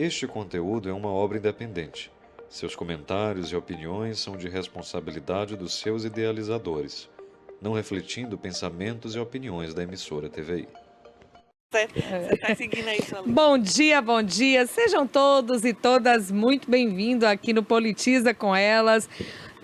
Este conteúdo é uma obra independente. Seus comentários e opiniões são de responsabilidade dos seus idealizadores, não refletindo pensamentos e opiniões da emissora TVI. Você está seguindo aí, sua linha. Bom dia, bom dia. Sejam todos e todas muito bem-vindos aqui no Politiza com Elas.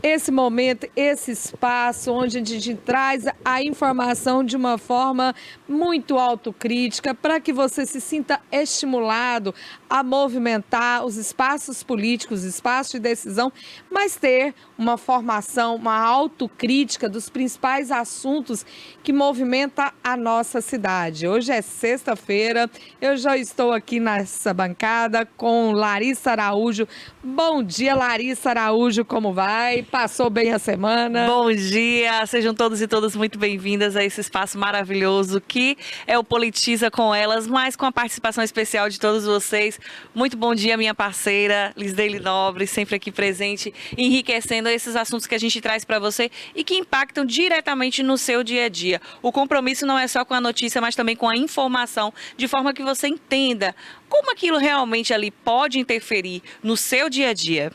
Esse momento, esse espaço onde a gente traz a informação de uma forma muito autocrítica para que você se sinta estimulado a movimentar os espaços políticos, espaços de decisão, mas ter uma formação, uma autocrítica dos principais assuntos que movimentam a nossa cidade. Hoje é sexta-feira, eu já estou aqui nessa bancada com Larissa Araújo. Bom dia, Larissa Araújo, como vai? Passou bem a semana? Bom dia, sejam todos e todas muito bem-vindas a esse espaço maravilhoso que é o Politiza com Elas, mas com a participação especial de todos vocês. Muito bom dia, minha parceira Lisdeile Nobre, sempre aqui presente, enriquecendo esses assuntos que a gente traz para você e que impactam diretamente no seu dia a dia. O compromisso não é só com a notícia, mas também com a informação, de forma que você entenda como aquilo realmente ali pode interferir no seu dia a dia.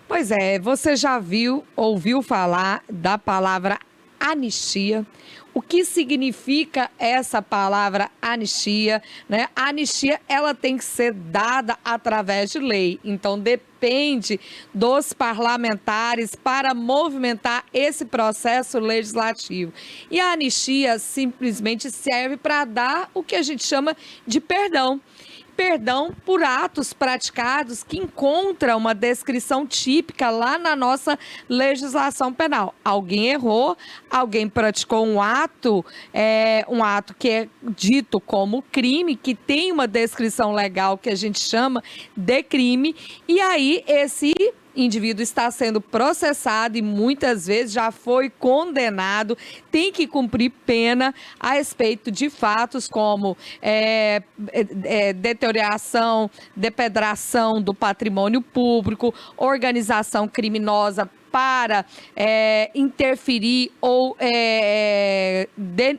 Pois é, você já ouviu falar da palavra anistia? O que significa essa palavra anistia, né? A anistia, ela tem que ser dada através de lei. Então, depende dos parlamentares para movimentar esse processo legislativo. E a anistia simplesmente serve para dar o que a gente chama de perdão. Perdão por atos praticados que encontra uma descrição típica lá na nossa legislação penal. Alguém errou, alguém praticou um ato que é dito como crime, que tem uma descrição legal que a gente chama de crime, e aí esse indivíduo está sendo processado e muitas vezes já foi condenado, tem que cumprir pena a respeito de fatos como deterioração, depredação do patrimônio público, organização criminosa para interferir ou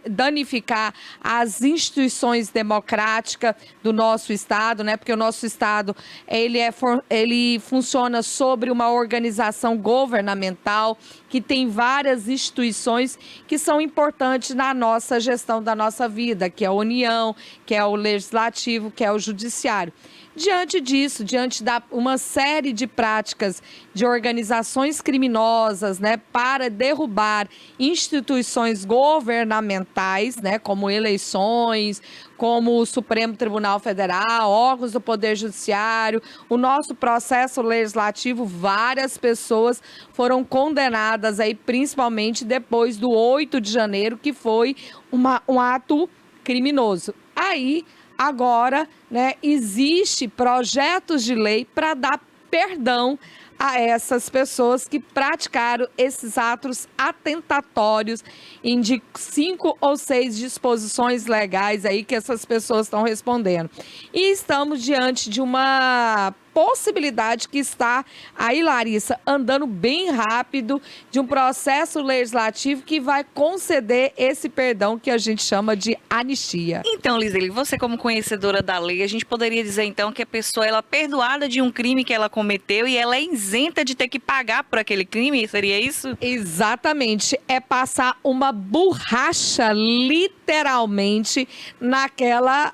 danificar as instituições democráticas do nosso Estado, né? Porque o nosso Estado ele funciona sobre uma organização governamental que tem várias instituições que são importantes na nossa gestão da nossa vida, que é a União, que é o Legislativo, que é o Judiciário. Diante disso, diante da uma série de práticas de organizações criminosas, né, para derrubar instituições governamentais, né, como eleições, como o Supremo Tribunal Federal, órgãos do Poder Judiciário, o nosso processo legislativo, várias pessoas foram condenadas aí, principalmente depois do 8 de janeiro, que foi um ato criminoso. Aí, agora, né, existe projetos de lei para dar perdão a essas pessoas que praticaram esses atos atentatórios em 5 ou 6 disposições legais aí que essas pessoas estão respondendo. E estamos diante de uma possibilidade que está aí, Larissa, andando bem rápido, de um processo legislativo que vai conceder esse perdão que a gente chama de anistia. Então, Lisdeile, você como conhecedora da lei, a gente poderia dizer então que a pessoa ela é perdoada de um crime que ela cometeu e ela é isenta de ter que pagar por aquele crime, seria isso? Exatamente, é passar uma borracha literalmente naquela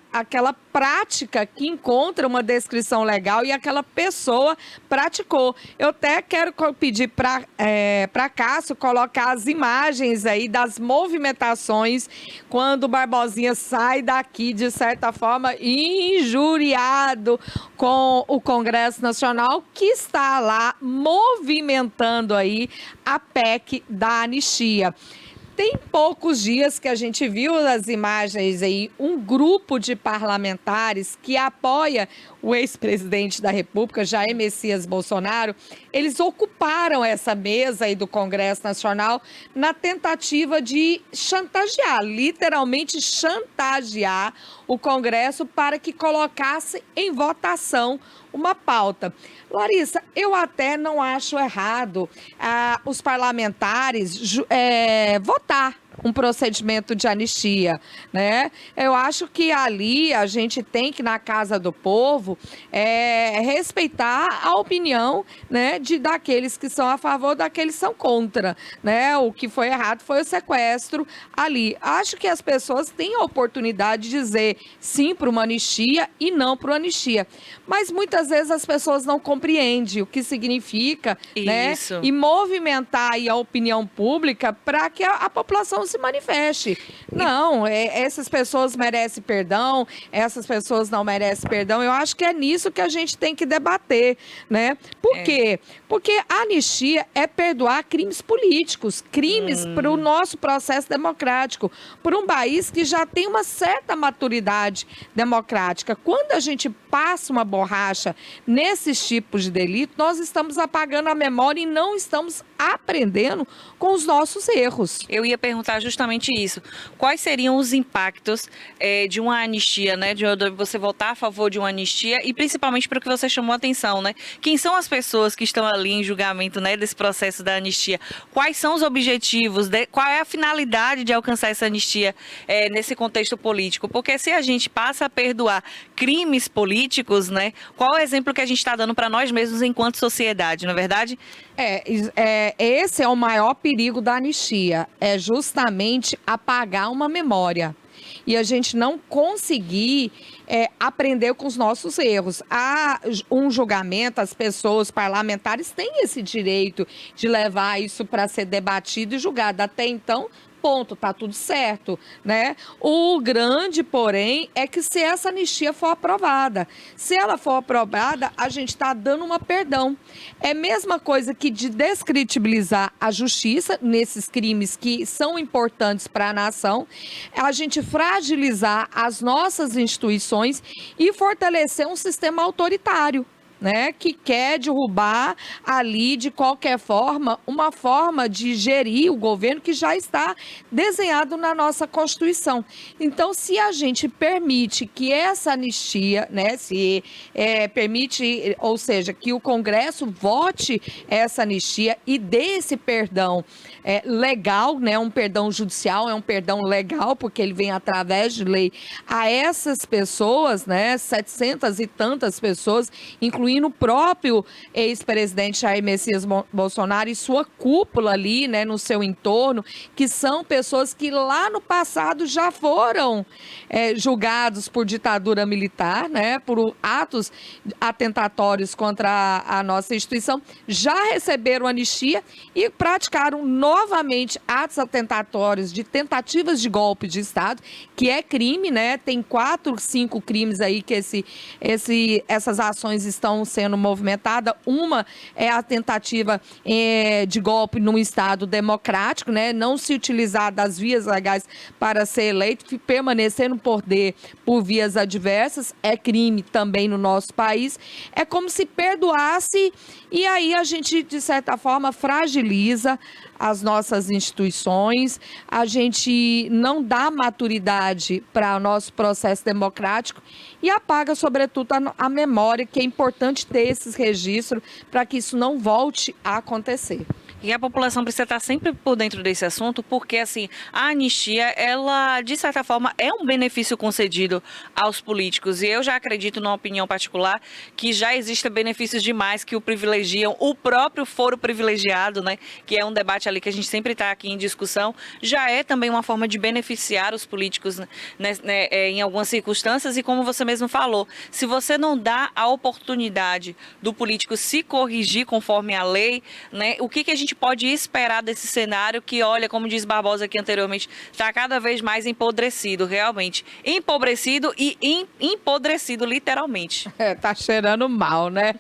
prática que encontra uma descrição legal e aquela pessoa praticou. Eu até quero pedir para Cássio colocar as imagens aí das movimentações quando o Barbosinha sai daqui, de certa forma, injuriado com o Congresso Nacional, que está lá movimentando aí a PEC da anistia. Tem poucos dias que a gente viu as imagens aí, um grupo de parlamentares que apoia o ex-presidente da República, Jair Messias Bolsonaro, eles ocuparam essa mesa aí do Congresso Nacional na tentativa de chantagear, literalmente chantagear o Congresso para que colocasse em votação uma pauta. Larissa, eu até não acho errado os parlamentares votar um procedimento de anistia, né? Eu acho que ali a gente tem que, na Casa do Povo, respeitar a opinião, né, daqueles que são a favor, daqueles que são contra, né? O que foi errado foi o sequestro ali. Acho que as pessoas têm a oportunidade de dizer sim para uma anistia e não para uma anistia. Mas muitas vezes as pessoas não compreendem o que significa, né? E movimentar aí a opinião pública para que a população se manifeste. Não, essas pessoas merecem perdão, essas pessoas não merecem perdão. Eu acho que é nisso que a gente tem que debater, né? Por quê? Porque a anistia é perdoar crimes políticos, crimes para o nosso processo democrático, por um país que já tem uma certa maturidade democrática. Quando a gente passa uma borracha nesses tipos de delito, nós estamos apagando a memória e não estamos aprendendo com os nossos erros. Eu ia perguntar justamente isso. Quais seriam os impactos de uma anistia, né? De você votar a favor de uma anistia e principalmente para o que você chamou a atenção, né? Quem são as pessoas que estão ali em julgamento, né, desse processo da anistia? Quais são os objetivos? Qual é a finalidade de alcançar essa anistia nesse contexto político? Porque se a gente passa a perdoar crimes políticos, né? Qual é o exemplo que a gente está dando para nós mesmos enquanto sociedade, não é verdade? Esse é o maior perigo da anistia, é justamente apagar uma memória. E a gente não conseguir aprender com os nossos erros. Há um julgamento, as pessoas parlamentares têm esse direito de levar isso para ser debatido e julgado. Até então, ponto, tá tudo certo, né? O grande, porém, é que se essa anistia for aprovada, se ela for aprovada, a gente está dando um perdão. É a mesma coisa que de descredibilizar a justiça nesses crimes que são importantes para a nação, a gente fragilizar as nossas instituições e fortalecer um sistema autoritário, né, que quer derrubar ali, de qualquer forma, uma forma de gerir o governo que já está desenhado na nossa Constituição. Então, se a gente permite que essa anistia, né, se permite, ou seja, que o Congresso vote essa anistia e dê esse perdão legal, né, um perdão judicial, é um perdão legal, porque ele vem através de lei, a essas pessoas, né, 700 e tantas pessoas, incluindo o próprio ex-presidente Jair Messias Bolsonaro e sua cúpula ali, né, no seu entorno, que são pessoas que lá no passado já foram julgados por ditadura militar, né, por atos atentatórios contra a nossa instituição, já receberam anistia e praticaram novamente atos atentatórios de tentativas de golpe de Estado, que é crime, né, tem 4, 5 crimes aí que essas ações estão sendo movimentada. Uma é a tentativa de golpe num Estado democrático, né? Não se utilizar das vias legais para ser eleito, permanecer no poder por vias adversas, é crime também no nosso país. É como se perdoasse e aí a gente, de certa forma, fragiliza as nossas instituições, a gente não dá maturidade para o nosso processo democrático e apaga, sobretudo, a memória, que é importante ter esses registros para que isso não volte a acontecer. E a população precisa estar sempre por dentro desse assunto, porque assim, a anistia, ela, de certa forma, é um benefício concedido aos políticos. E eu já acredito, numa opinião particular, que já existem benefícios demais que o privilegiam, o próprio foro privilegiado, né? Que é um debate ali que a gente sempre está aqui em discussão, já é também uma forma de beneficiar os políticos, né, em algumas circunstâncias. E como você mesmo falou, se você não dá a oportunidade do político se corrigir conforme a lei, né? O que a gente pode esperar desse cenário que, olha, como diz Barbosa aqui anteriormente, está cada vez mais empobrecido, realmente. Empobrecido e empodrecido, literalmente. Tá cheirando mal, né?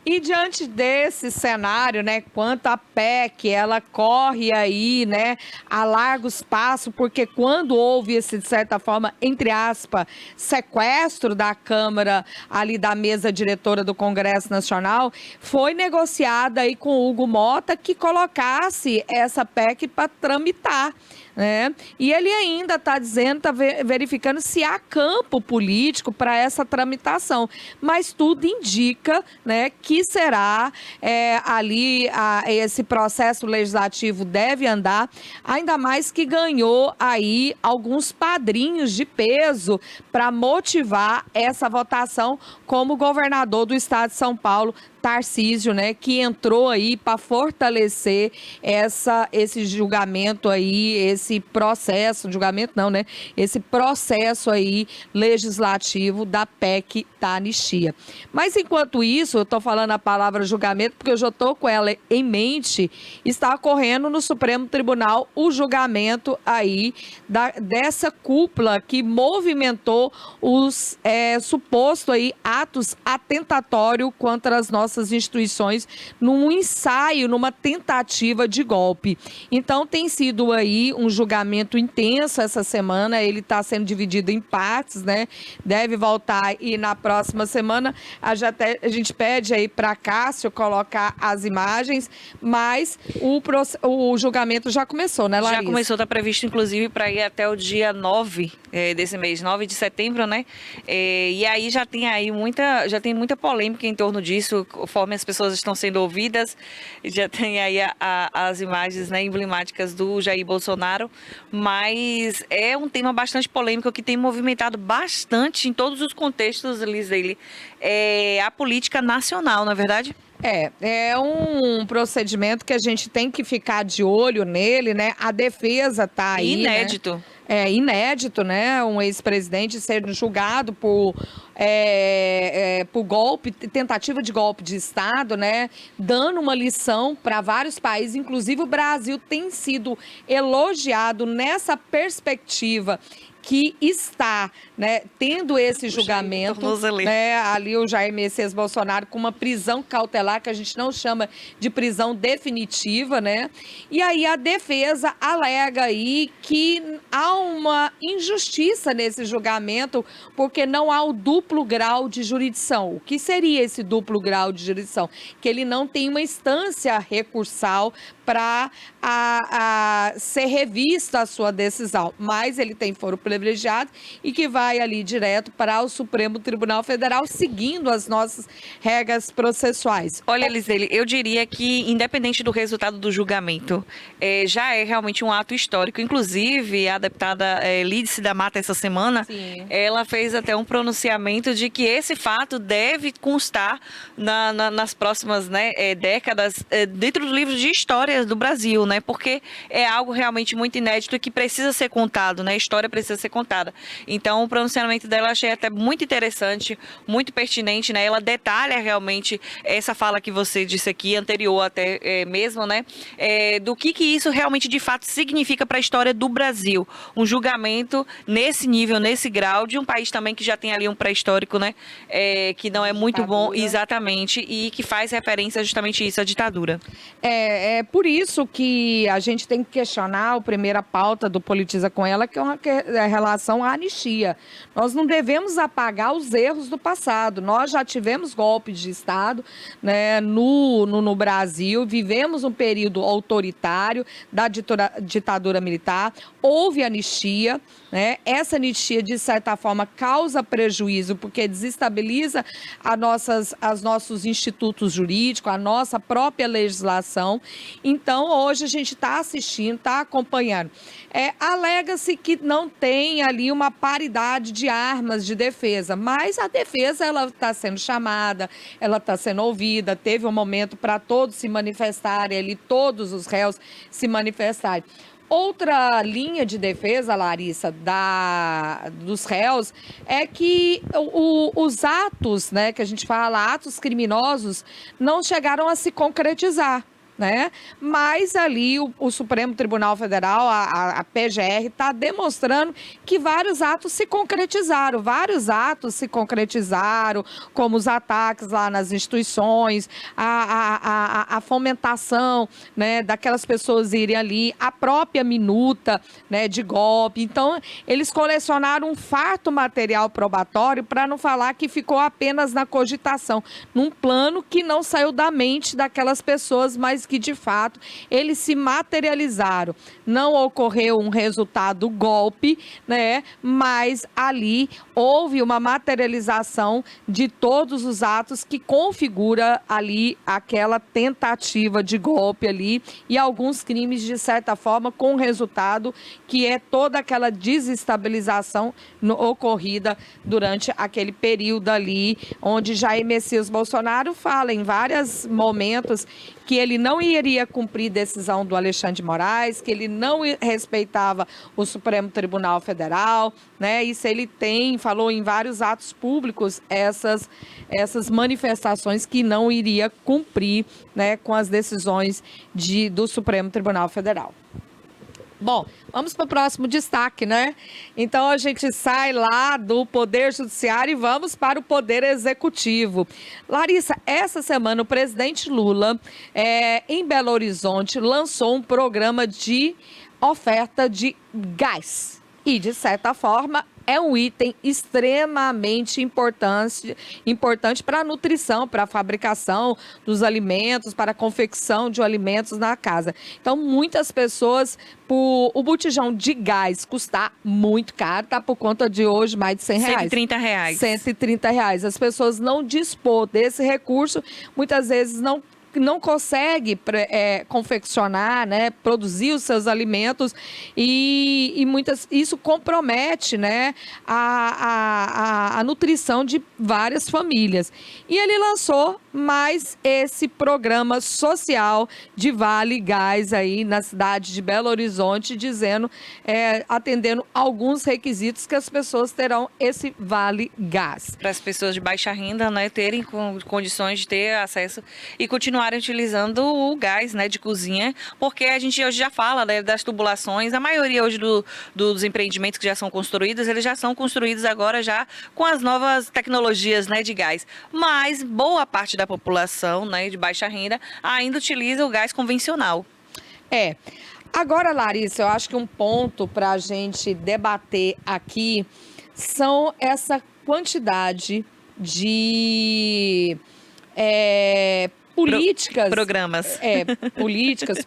E diante desse cenário, né, quanto a PEC, ela corre aí, né, a largos passos, porque quando houve esse, de certa forma, entre aspas, sequestro da Câmara, ali da mesa diretora do Congresso Nacional, foi negociada aí com o Hugo Mota que colocasse essa PEC para tramitar, né? E ele ainda está dizendo, está verificando se há campo político para essa tramitação. Mas tudo indica, né, que será ali esse processo legislativo deve andar, ainda mais que ganhou aí alguns padrinhos de peso para motivar essa votação, como o governador do estado de São Paulo, Tarcísio, né, que entrou aí para fortalecer esse julgamento aí, esse processo, julgamento não, né, esse processo aí legislativo da PEC da anistia. Mas enquanto isso, eu estou falando a palavra julgamento porque eu já estou com ela em mente, está ocorrendo no Supremo Tribunal o julgamento aí dessa cúpula que movimentou os supostos aí atos atentatórios contra as nossas instituições num ensaio, numa tentativa de golpe. Então tem sido aí um julgamento intenso essa semana, ele está sendo dividido em partes, né? Deve voltar e na próxima semana a gente pede aí para Cássio colocar as imagens, mas o julgamento já começou, né, Larissa? Já começou, está previsto inclusive para ir até o dia 9 desse mês, 9 de setembro, né? E aí já tem muita polêmica em torno disso, conforme as pessoas estão sendo ouvidas, já tem aí as imagens, né, emblemáticas do Jair Bolsonaro, mas é um tema bastante polêmico que tem movimentado bastante em todos os contextos, Liz, dele, a política nacional, não é verdade? É um procedimento que a gente tem que ficar de olho nele, né? A defesa tá aí, inédito. Né? É inédito, né? Um ex-presidente ser julgado por golpe, tentativa de golpe de Estado, né? Dando uma lição para vários países, inclusive o Brasil tem sido elogiado nessa perspectiva que está, né, tendo esse julgamento, né, ali o Jair Messias Bolsonaro com uma prisão cautelar, que a gente não chama de prisão definitiva, né? E aí a defesa alega aí que há uma injustiça nesse julgamento, porque não há o duplo grau de jurisdição. O que seria esse duplo grau de jurisdição? Que ele não tem uma instância recursal para ser revista a sua decisão, mas ele tem foro privilegiado e que vai ali direto para o Supremo Tribunal Federal, seguindo as nossas regras processuais. Olha, Lisele, eu diria que, independente do resultado do julgamento, já é realmente um ato histórico. Inclusive, a deputada Lídice da Mata, essa semana, Sim, ela fez até um pronunciamento de que esse fato deve constar nas próximas, né, décadas dentro do livro de história do Brasil, né? Porque é algo realmente muito inédito e que precisa ser contado, né? A história precisa ser contada. Então, o pronunciamento dela eu achei até muito interessante, muito pertinente, né? Ela detalha realmente essa fala que você disse aqui, anterior até mesmo, né? Do que isso realmente, de fato, significa para a história do Brasil. Um julgamento nesse nível, nesse grau, de um país também que já tem ali um pré-histórico, né? Que não é muito bom, exatamente, e que faz referência justamente a isso, a ditadura. É por isso que a gente tem que questionar a primeira pauta do Politiza com ela, que é uma relação à anistia. Nós não devemos apagar os erros do passado. Nós já tivemos golpes de Estado, né, no Brasil, vivemos um período autoritário da ditadura militar, houve anistia, né? Essa anistia, de certa forma, causa prejuízo, porque desestabiliza os nossos institutos jurídicos, a nossa própria legislação. Então, hoje a gente está assistindo, está acompanhando. Alega-se que não tem ali uma paridade de armas de defesa, mas a defesa ela está sendo chamada, ela está sendo ouvida, teve um momento para todos se manifestarem ali, todos os réus se manifestarem. Outra linha de defesa, Larissa, dos réus, é que os atos, né, que a gente fala, atos criminosos, não chegaram a se concretizar, né? Mas ali o Supremo Tribunal Federal, a PGR, está demonstrando que vários atos se concretizaram, como os ataques lá nas instituições, a fomentação, né, daquelas pessoas irem ali, a própria minuta, né, de golpe. Então, eles colecionaram um farto material probatório, para não falar que ficou apenas na cogitação, num plano que não saiu da mente daquelas pessoas, mas que, de fato, eles se materializaram. Não ocorreu um resultado golpe, né? Mas ali houve uma materialização de todos os atos que configura ali aquela tentativa de golpe ali e alguns crimes, de certa forma, com resultado que é toda aquela desestabilização ocorrida durante aquele período ali, onde Jair Messias Bolsonaro fala em vários momentos que ele não iria cumprir decisão do Alexandre de Moraes, que ele não respeitava o Supremo Tribunal Federal, né? Isso ele falou em vários atos públicos essas manifestações que não iria cumprir, né, com as decisões do Supremo Tribunal Federal. Bom, vamos para o próximo destaque, né? Então a gente sai lá do Poder Judiciário e vamos para o Poder Executivo. Larissa, essa semana o presidente Lula, em Belo Horizonte, lançou um programa de oferta de gás. E, de certa forma, é um item extremamente importante para a nutrição, para a fabricação dos alimentos, para a confecção de alimentos na casa. Então, muitas pessoas, por o botijão de gás custar muito caro, tá por conta de hoje mais de R$100. R$130. R$130. As pessoas não dispor desse recurso, muitas vezes não consegue confeccionar, né, produzir os seus alimentos e isso compromete, né, a nutrição de várias famílias. E ele lançou mais esse programa social de Vale Gás aí na cidade de Belo Horizonte, atendendo alguns requisitos que as pessoas terão esse Vale Gás. Para as pessoas de baixa renda, né, terem condições de ter acesso e continuarem utilizando o gás, né, de cozinha, porque a gente hoje já fala, né, das tubulações. A maioria hoje dos empreendimentos que já são construídos, eles já são construídos agora já com as novas tecnologias, né, de gás. Mas boa parte da população, né, de baixa renda ainda utiliza o gás convencional. Agora, Larissa, eu acho que um ponto para a gente debater aqui são essa quantidade de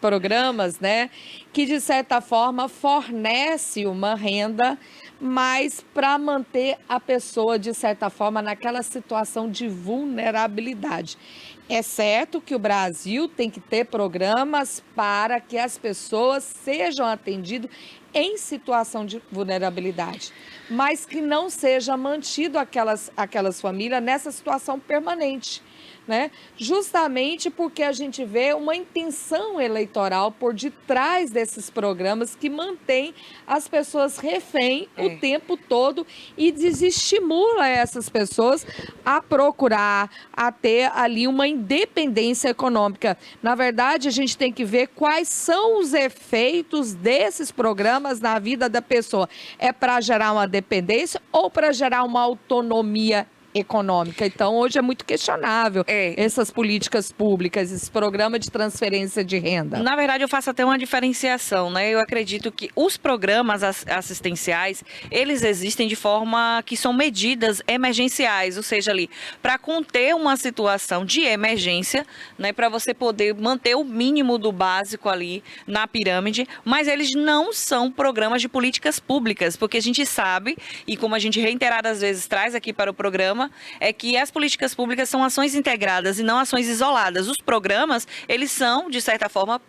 programas, né, que de certa forma fornece uma renda, mas para manter a pessoa de certa forma naquela situação de vulnerabilidade. É certo que o Brasil tem que ter programas para que as pessoas sejam atendidas em situação de vulnerabilidade, mas que não seja mantido aquelas famílias nessa situação permanente, né? Justamente porque a gente vê uma intenção eleitoral por detrás desses programas que mantém as pessoas refém o tempo todo e desestimula essas pessoas a procurar, a ter ali uma independência econômica. Na verdade, a gente tem que ver quais são os efeitos desses programas na vida da pessoa. É para gerar uma dependência ou para gerar uma autonomia econômica? Então, hoje é muito questionável essas políticas públicas, esse programa de transferência de renda. Na verdade, eu faço até uma diferenciação, né? Eu acredito que os programas assistenciais, eles existem de forma que são medidas emergenciais, ou seja, ali, para conter uma situação de emergência, né? Para você poder manter o mínimo do básico ali na pirâmide, mas eles não são programas de políticas públicas, porque a gente sabe, e como a gente reiteradas vezes traz aqui para o programa, é que as políticas públicas são ações integradas e não ações isoladas. Os programas, eles são, de certa forma,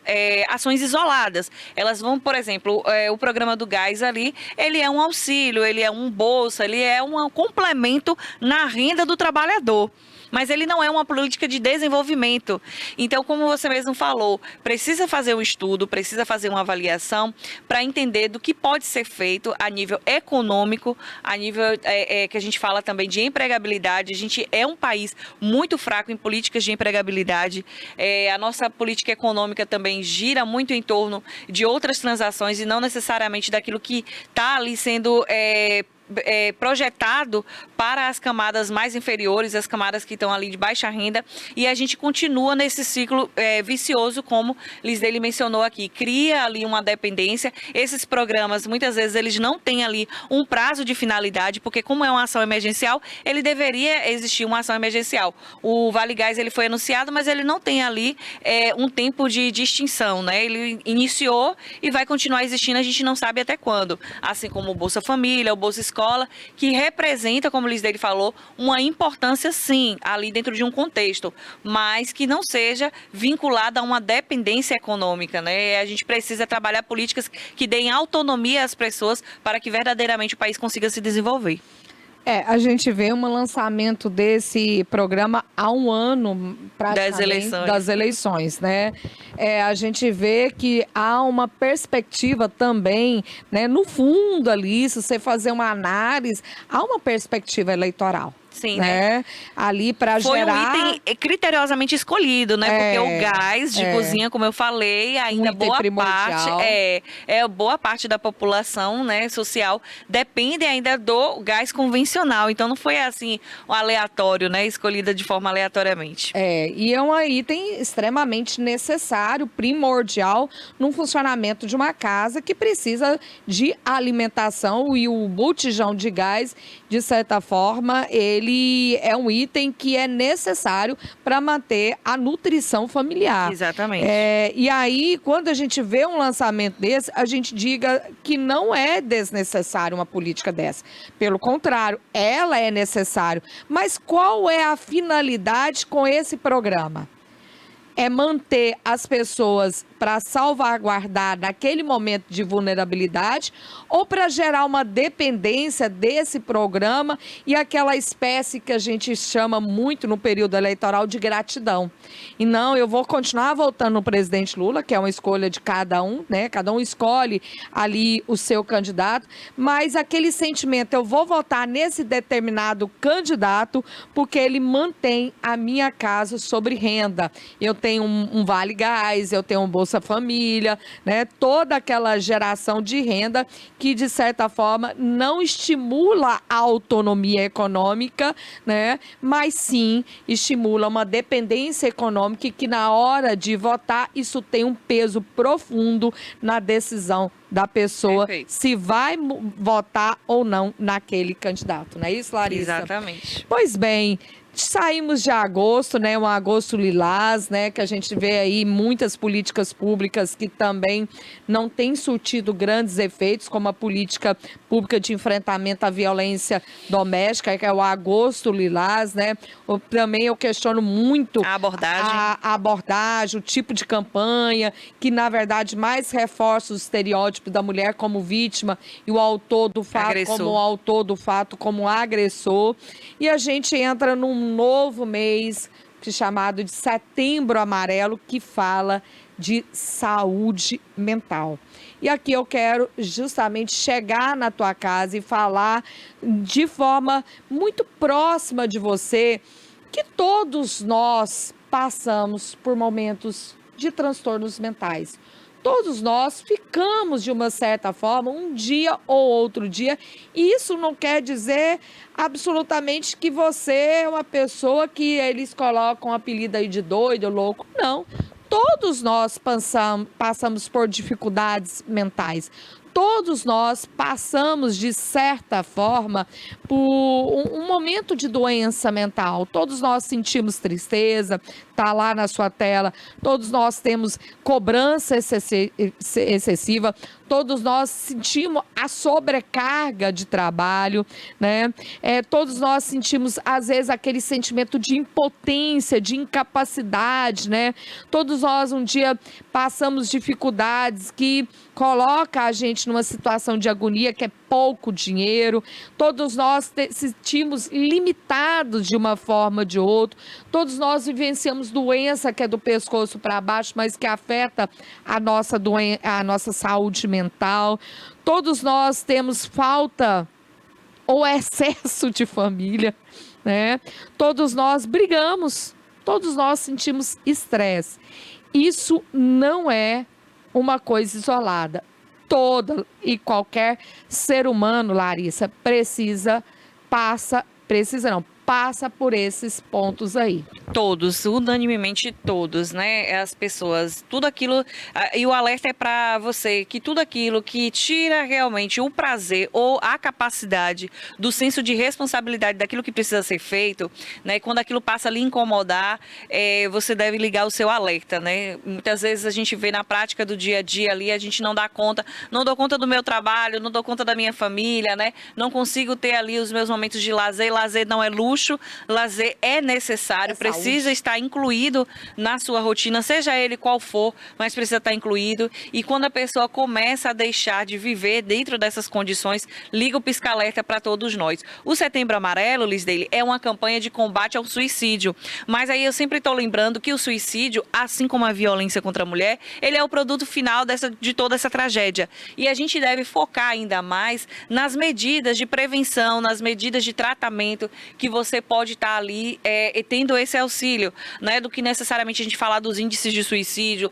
ações isoladas. Elas vão, por exemplo, o programa do gás ali, ele é um auxílio, ele é um bolsa, ele é um complemento na renda do trabalhador. Mas ele não é uma política de desenvolvimento. Então, como você mesmo falou, precisa fazer um estudo, precisa fazer uma avaliação para entender do que pode ser feito a nível econômico, a nível que a gente fala também de empregabilidade. A gente é um país muito fraco em políticas de empregabilidade. A nossa política econômica também gira muito em torno de outras transações e não necessariamente daquilo que está ali sendo projetado para as camadas mais inferiores, as camadas que estão ali de baixa renda, e a gente continua nesse ciclo vicioso, como Lisdeile mencionou aqui, cria ali uma dependência. Esses programas, muitas vezes, eles não têm ali um prazo de finalidade, porque como é uma ação emergencial, ele deveria existir uma ação emergencial. O Vale Gás, ele foi anunciado, mas ele não tem ali um tempo de extinção, né? Ele iniciou e vai continuar existindo, a gente não sabe até quando. Assim como o Bolsa Família, o Bolsa Escola, que representa, como o Lisdeile falou, uma importância sim, ali dentro de um contexto, mas que não seja vinculada a uma dependência econômica, né? A gente precisa trabalhar políticas que deem autonomia às pessoas para que verdadeiramente o país consiga se desenvolver. A gente vê um lançamento desse programa há um ano, praticamente, das eleições, né? A gente vê que há uma perspectiva também, né? No fundo ali, se você fazer uma análise, há uma perspectiva eleitoral. Sim, né? Ali para gerar... Foi um item criteriosamente escolhido, né? Porque o gás de cozinha, como eu falei, ainda boa parte da população, né, social depende ainda do gás convencional. Então não foi assim um aleatório, né? Escolhida de forma aleatoriamente. E é um item extremamente necessário, primordial, no funcionamento de uma casa que precisa de alimentação, e o botijão de gás, de certa forma, ele é um item que é necessário para manter a nutrição familiar. Exatamente. E aí, quando a gente vê um lançamento desse, a gente diga que não é desnecessário uma política dessa. Pelo contrário, ela é necessária. Mas qual é a finalidade com esse programa? É manter as pessoas para salvaguardar naquele momento de vulnerabilidade, ou para gerar uma dependência desse programa e aquela espécie que a gente chama muito no período eleitoral de gratidão. E não, eu vou continuar votando no presidente Lula, que é uma escolha de cada um, né? Cada um escolhe ali o seu candidato, mas aquele sentimento, eu vou votar nesse determinado candidato porque ele mantém a minha casa sobre renda. Eu tenho um Vale Gás, eu tenho um Bolsa Família, né? Toda aquela geração de renda que, de certa forma, não estimula a autonomia econômica, né? Mas sim estimula uma dependência econômica, que na hora de votar, isso tem um peso profundo na decisão da pessoa. Perfeito. Se vai votar ou não naquele candidato, não é isso, Larissa? Exatamente. Pois bem, saímos de agosto, né, um agosto lilás, né, que a gente vê aí muitas políticas públicas que também não têm surtido grandes efeitos, como a política pública de enfrentamento à violência doméstica, que é o agosto lilás, né. Também eu questiono muito a abordagem, o tipo de campanha, que na verdade mais reforça os estereótipos da mulher como vítima e o autor do fato como agressor. E a gente entra num novo mês chamado de Setembro Amarelo, que fala de saúde mental. E aqui eu quero justamente chegar na tua casa e falar de forma muito próxima de você que todos nós passamos por momentos de transtornos mentais. Todos nós ficamos, de uma certa forma, um dia ou outro dia. E isso não quer dizer absolutamente que você é uma pessoa que eles colocam um apelido aí de doido, louco. Não. Todos nós passamos por dificuldades mentais. Todos nós passamos, de certa forma, por um momento de doença mental. Todos nós sentimos tristeza, está lá na sua tela. Todos nós temos cobrança excessiva. Todos nós sentimos a sobrecarga de trabalho, né? Todos nós sentimos, às vezes, aquele sentimento de impotência, de incapacidade, né? Todos nós, um dia, passamos dificuldades que coloca a gente numa situação de agonia, que é pouco dinheiro. Todos nós sentimos limitados de uma forma ou de outra. Todos nós vivenciamos doença que é do pescoço para baixo, mas que afeta a nossa saúde mental. Todos nós temos falta ou excesso de família, né? Todos nós brigamos. Todos nós sentimos estresse. Isso não é uma coisa isolada. Todo e qualquer ser humano, Larissa, passa por esses pontos aí. Todos, unanimemente todos, né? As pessoas, tudo aquilo, e o alerta é para você, que tudo aquilo que tira realmente o prazer ou a capacidade do senso de responsabilidade daquilo que precisa ser feito, né? Quando aquilo passa a lhe incomodar, você deve ligar o seu alerta, né? Muitas vezes a gente vê na prática do dia a dia ali, a gente não dá conta, não dou conta do meu trabalho, não dou conta da minha família, né? Não consigo ter ali os meus momentos de lazer, lazer não é luxo, lazer é necessário, precisa estar incluído na sua rotina, seja ele qual for, mas precisa estar incluído. E quando a pessoa começa a deixar de viver dentro dessas condições, liga o pisca-alerta para todos nós. O Setembro Amarelo, Lisdeile, é uma campanha de combate ao suicídio, mas aí eu sempre estou lembrando que o suicídio, assim como a violência contra a mulher, ele é o produto final de toda essa tragédia. E a gente deve focar ainda mais nas medidas de prevenção, nas medidas de tratamento que você pode estar ali tendo esse auxílio, né, do que necessariamente a gente falar dos índices de suicídio,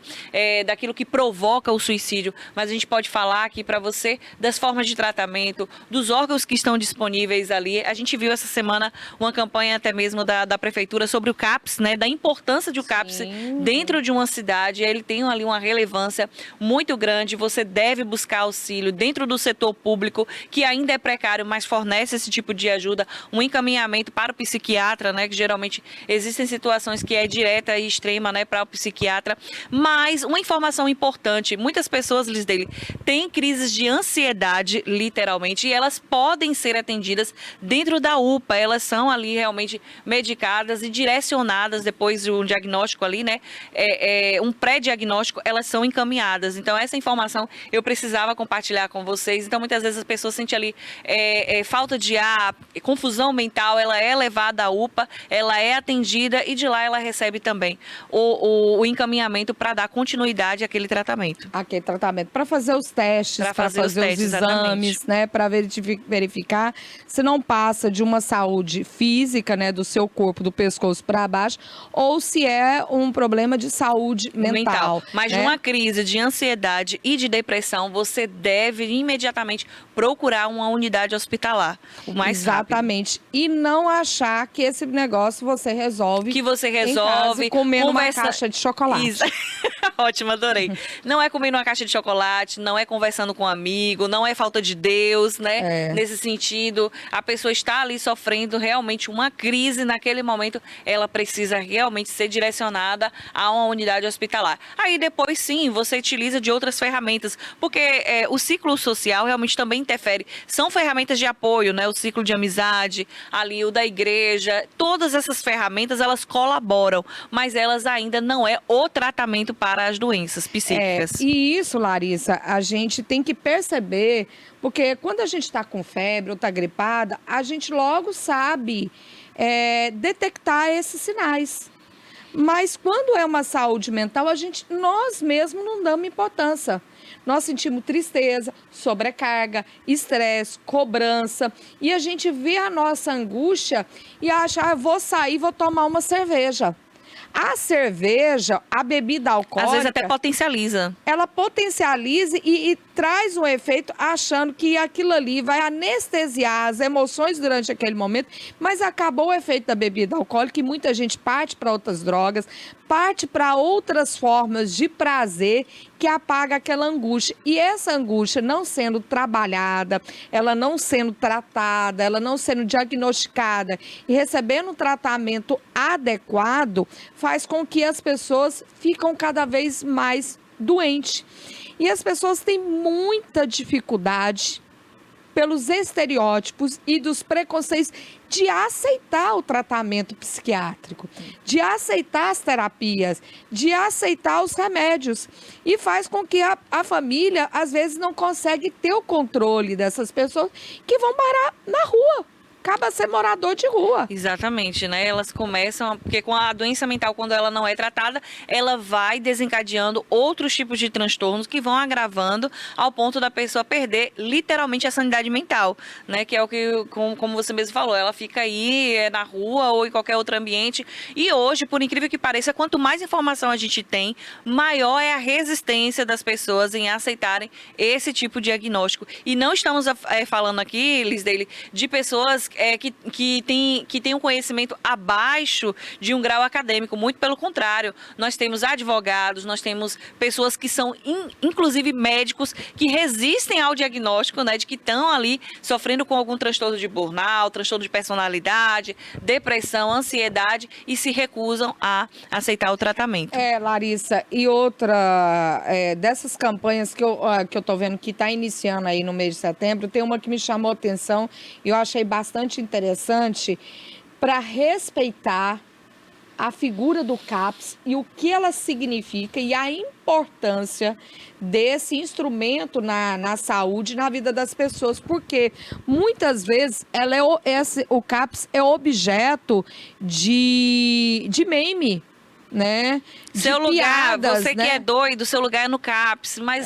daquilo que provoca o suicídio, mas a gente pode falar aqui para você das formas de tratamento, dos órgãos que estão disponíveis ali. A gente viu essa semana uma campanha até mesmo da prefeitura sobre o CAPS, né, da importância de o CAPS dentro de uma cidade. Ele tem ali uma relevância muito grande. Você deve buscar auxílio dentro do setor público, que ainda é precário, mas fornece esse tipo de ajuda, um encaminhamento para o psiquiatra, né, que geralmente existem situações que é direta e extrema, né, para o psiquiatra. Mas uma informação importante, muitas pessoas, Lisdeile, têm crises de ansiedade, literalmente, e elas podem ser atendidas dentro da UPA. Elas são ali realmente medicadas e direcionadas depois de um diagnóstico ali, né, um pré-diagnóstico, elas são encaminhadas. Então essa informação eu precisava compartilhar com vocês. Então muitas vezes as pessoas sentem ali falta de ar, confusão mental, ela é levada à UPA, ela é atendida e de lá ela recebe também o encaminhamento para dar continuidade àquele tratamento. Aquele tratamento, para fazer os testes, para fazer os exames, né, para verificar se não passa de uma saúde física, né, do seu corpo, do pescoço para baixo, ou se é um problema de saúde mental. Mas né? numa crise de ansiedade e de depressão, você deve imediatamente procurar uma unidade hospitalar, o mais Exatamente. rápido. E não achar que esse negócio você resolve. Que você resolve em casa, comendo uma caixa de chocolate. Isso. Ótimo, adorei. Não é comendo uma caixa de chocolate, não é conversando com um amigo, não é falta de Deus, né? Nesse sentido, a pessoa está ali sofrendo realmente uma crise naquele momento, ela precisa realmente ser direcionada a uma unidade hospitalar. Aí depois sim, você utiliza de outras ferramentas, porque o ciclo social realmente também interfere. São ferramentas de apoio, né? O ciclo de amizade, ali o da igreja, todas essas ferramentas, elas colaboram, mas elas ainda não é o tratamento para as doenças psíquicas. E isso, Larissa, a gente tem que perceber, porque quando a gente está com febre ou está gripada, a gente logo sabe detectar esses sinais. Mas quando é uma saúde mental, nós mesmos não damos importância. Nós sentimos tristeza, sobrecarga, estresse, cobrança. E a gente vê a nossa angústia e acha, vou sair, vou tomar uma cerveja. A cerveja, a bebida alcoólica... Às vezes até potencializa. Ela potencializa e traz um efeito achando que aquilo ali vai anestesiar as emoções durante aquele momento, mas acabou o efeito da bebida alcoólica e muita gente parte para outras drogas, parte para outras formas de prazer que apaga aquela angústia. E essa angústia não sendo trabalhada, ela não sendo tratada, ela não sendo diagnosticada e recebendo um tratamento adequado, faz com que as pessoas ficam cada vez mais doentes. E as pessoas têm muita dificuldade pelos estereótipos e dos preconceitos de aceitar o tratamento psiquiátrico, de aceitar as terapias, de aceitar os remédios. E faz com que a família, às vezes, não consegue ter o controle dessas pessoas que vão parar na rua. acaba sendo morador de rua. Exatamente, né? Elas começam, porque com a doença mental, quando ela não é tratada, ela vai desencadeando outros tipos de transtornos que vão agravando ao ponto da pessoa perder literalmente a sanidade mental, né? Que é o que, como você mesmo falou, ela fica aí na rua ou em qualquer outro ambiente. E hoje, por incrível que pareça, quanto mais informação a gente tem, maior é a resistência das pessoas em aceitarem esse tipo de diagnóstico. E não estamos falando aqui, Lisdeile, de pessoas que têm um conhecimento abaixo de um grau acadêmico. Muito pelo contrário, nós temos advogados, nós temos pessoas que são, inclusive médicos, que resistem ao diagnóstico, né, de que estão ali sofrendo com algum transtorno de burnout, transtorno de personalidade, depressão, ansiedade e se recusam a aceitar o tratamento. Larissa, e outra dessas campanhas que eu tô vendo que está iniciando aí no mês de setembro, tem uma que me chamou a atenção e eu achei bastante interessante para respeitar a figura do CAPS e o que ela significa e a importância desse instrumento na saúde, na vida das pessoas, porque muitas vezes o CAPS é objeto de meme, né? Seu de lugar, piadas, você né? que é doido, seu lugar é no CAPS, mas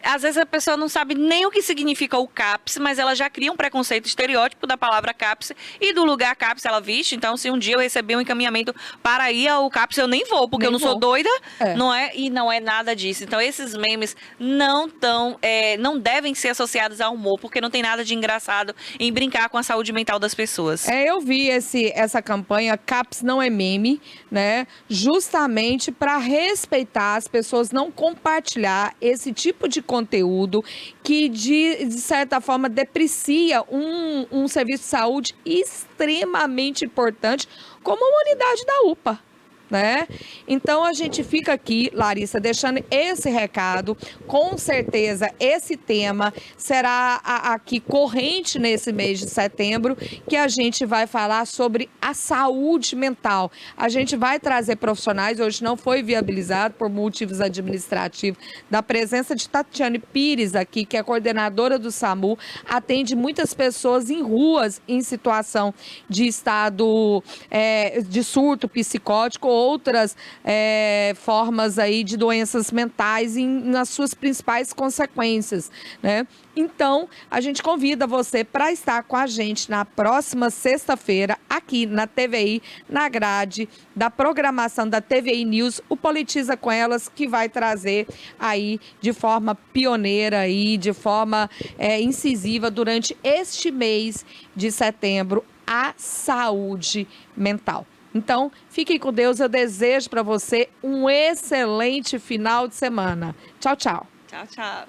às vezes a pessoa não sabe nem o que significa o CAPS, mas ela já cria um preconceito estereótipo da palavra CAPS e do lugar CAPS ela vixe. Então, se um dia eu receber um encaminhamento para ir ao CAPS, eu nem vou, porque eu não sou doida, não é? E não é nada disso. Então, esses memes não devem ser associados ao humor, porque não tem nada de engraçado em brincar com a saúde mental das pessoas. Eu vi essa campanha CAPS não é meme, né? Justamente para respeitar as pessoas, não compartilhar esse tipo de conteúdo que, de certa forma, deprecia um serviço de saúde extremamente importante como uma unidade da UPA. Né? Então a gente fica aqui, Larissa, deixando esse recado. Com certeza esse tema será aqui corrente nesse mês de setembro, que a gente vai falar sobre a saúde mental. A gente vai trazer profissionais, hoje não foi viabilizado por motivos administrativos, da presença de Tatiane Pires aqui, que é coordenadora do SAMU, atende muitas pessoas em ruas em situação de estado de surto psicótico, outras formas aí de doenças mentais nas suas principais consequências, né? Então, a gente convida você para estar com a gente na próxima sexta-feira, aqui na TVI, na grade da programação da TVI News, o Politiza com Elas, que vai trazer aí de forma pioneira e de forma incisiva durante este mês de setembro a saúde mental. Então, fiquem com Deus. Eu desejo para você um excelente final de semana. Tchau, tchau. Tchau, tchau.